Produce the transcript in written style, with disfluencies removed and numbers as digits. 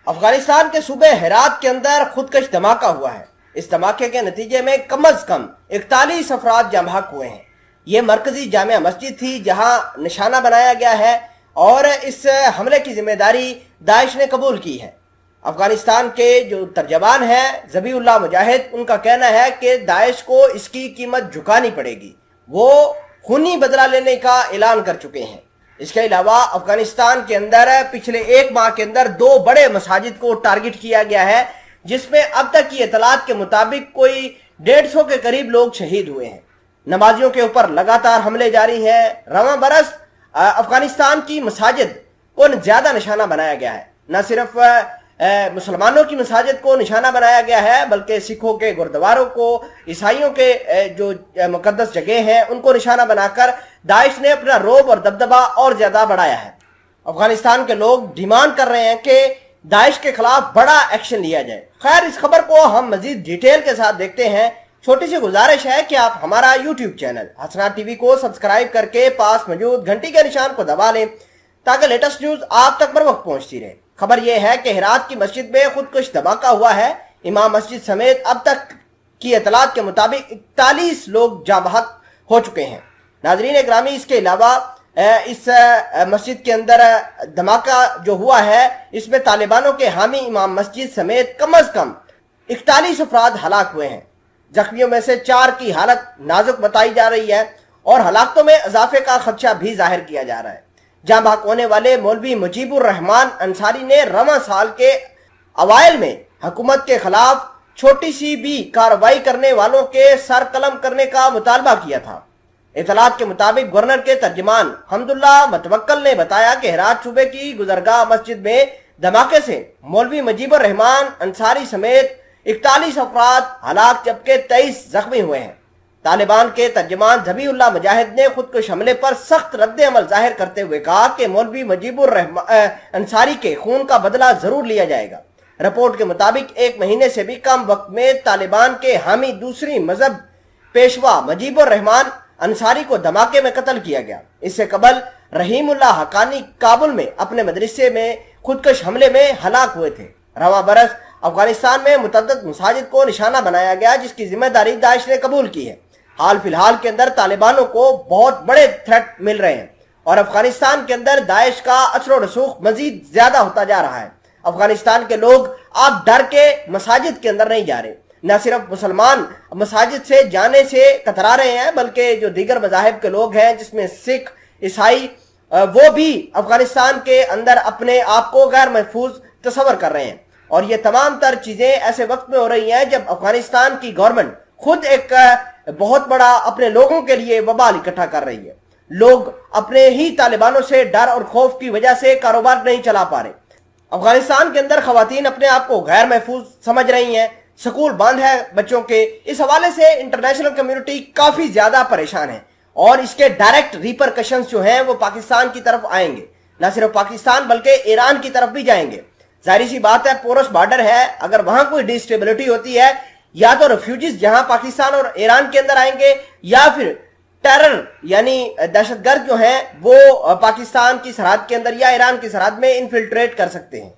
अफगानिस्तान के सूबे हेरात के अंदर खुदकश धमाका हुआ है। इस धमाके के नतीजे में कम अज कम 41 अफराद जाँ बहक हुए हैं। ये मरकजी जामिया मस्जिद थी जहां निशाना बनाया गया है और इस हमले की जिम्मेदारी दाइश ने कबूल की है। अफगानिस्तान के जो तर्जमान है ज़बीउल्लाह मुजाहिद, उनका कहना है कि दाइश को इसकी कीमत झुकानी पड़ेगी। वो खूनी बदला लेने का ऐलान कर चुके हैं। इसके अलावा अफगानिस्तान के अंदर पिछले एक माह के अंदर 2 बड़े मसाजिद को टारगेट किया गया है, जिसमें अब तक की इतलात के मुताबिक कोई 150 के करीब लोग शहीद हुए हैं। नमाजियों के ऊपर लगातार हमले जारी हैं। रवां बरस अफगानिस्तान की मसाजिद को ज्यादा निशाना बनाया गया है। न सिर्फ मुसलमानों की मसाजिद को निशाना बनाया गया है, बल्कि सिखों के गुरुद्वारों को, ईसाइयों के जो मुकद्दस जगह हैं उनको निशाना बनाकर दाइश ने अपना रोब और दबदबा और ज्यादा बढ़ाया है। अफगानिस्तान के लोग डिमांड कर रहे हैं कि दाइश के खिलाफ बड़ा एक्शन लिया जाए। खैर, इस खबर को हम मजीद डिटेल के साथ देखते हैं। छोटी सी गुजारिश है कि आप हमारा यूट्यूब चैनल हसनात टीवी को सब्सक्राइब करके पास मौजूद घंटी के निशान को दबा लें ताकि लेटेस्ट न्यूज आप तक बर वक्त पहुंचती रहे। खबर यह है कि हेरात की मस्जिद में खुदकुश धमाका हुआ है। इमाम मस्जिद समेत अब तक की इतलात के मुताबिक 41 लोग जाँ बहक हो चुके हैं। नाजरीन ग्रामी, इसके अलावा इस मस्जिद के अंदर धमाका जो हुआ है, इसमें तालिबानों के हामी इमाम मस्जिद समेत कम अज कम 41 अफराद हलाक हुए हैं। जख्मियों में से 4 की हालत नाजुक बताई जा रही है और हलाकतों में इजाफे का खदशा भी जाहिर किया जा रहा है। जाँ बहक होने वाले मौलवी मुजीबुर रहमान अंसारी ने रवां साल के अवाइल में हुकूमत के खिलाफ छोटी सी भी कार्रवाई करने वालों के सर कलम करने का मुतालबा किया था। इतलात के मुताबिक गवर्नर के तर्जमान हमदुल्ला मतवक्कल ने बताया कि हेरात सूबे की गुजरगाह मस्जिद में धमाके से मौलवी मुजीबुर रहमान अंसारी समेत 41 अफराद हलाक जबकि 23 जख्मी हुए हैं। तालिबान के तर्जमान ज़बीउल्लाह मुजाहिद ने खुदकुश हमले पर सख्त रद्द अमल जाहिर करते हुए कहा कि मौलवी मुजीबुर अंसारी के खून का बदला जरूर लिया जाएगा। रिपोर्ट के मुताबिक 1 महीने से भी कम वक्त में तालिबान के हामी दूसरी मजहब पेशवा मुजीबुर रहमान अंसारी को धमाके में कत्ल किया गया। इससे कबल रहीमुल्लाह हकानी काबुल में अपने मदरसे में खुदकुश हमले में हलाक हुए थे। रवां बरस अफगानिस्तान में मुतअद्दिद मसाजिद को निशाना बनाया गया, जिसकी जिम्मेदारी दाइश ने कबूल की है। हाल फिलहाल के अंदर तालिबानों को बहुत बड़े थ्रेट मिल रहे हैं और अफगानिस्तान के अंदर दाइश का असर रसूख मजीद ज्यादा होता जा रहा है। अफगानिस्तान के लोग अब डर के मसाजिद के अंदर नहीं जा रहे। न सिर्फ मुसलमान मसाजिद से जाने से कतरा रहे हैं, बल्कि जो दीगर मज़ाहिब के लोग हैं जिसमें सिख, ईसाई, वो भी अफगानिस्तान के अंदर अपने आप को गैर महफूज तस्वर कर रहे हैं। और ये तमाम तर चीजें ऐसे वक्त में हो रही हैं जब अफगानिस्तान की गवर्नमेंट खुद एक बहुत बड़ा अपने लोगों के लिए वबाल इकट्ठा कर रही है। लोग अपने ही तालिबानों से डर और खौफ की वजह से कारोबार नहीं चला पा रहे। अफगानिस्तान के अंदर खवातीन अपने आप को गैर महफूज समझ रही हैं। स्कूल बंद है बच्चों के। इस हवाले से इंटरनेशनल कम्युनिटी काफी ज्यादा परेशान है और इसके डायरेक्ट रिपरकशंस जो हैं वो पाकिस्तान की तरफ आएंगे। न सिर्फ पाकिस्तान बल्कि ईरान की तरफ भी जाएंगे। जाहिर सी बात है, पोरस बॉर्डर है, अगर वहां कोई डिस्टेबिलिटी होती है, या तो रिफ्यूजीज जहां पाकिस्तान और ईरान के अंदर आएंगे या फिर टेरर यानी दहशतगर्द जो हैं वो पाकिस्तान की सरहद के अंदर या ईरान की सरहद में इन्फिल्ट्रेट कर सकते हैं।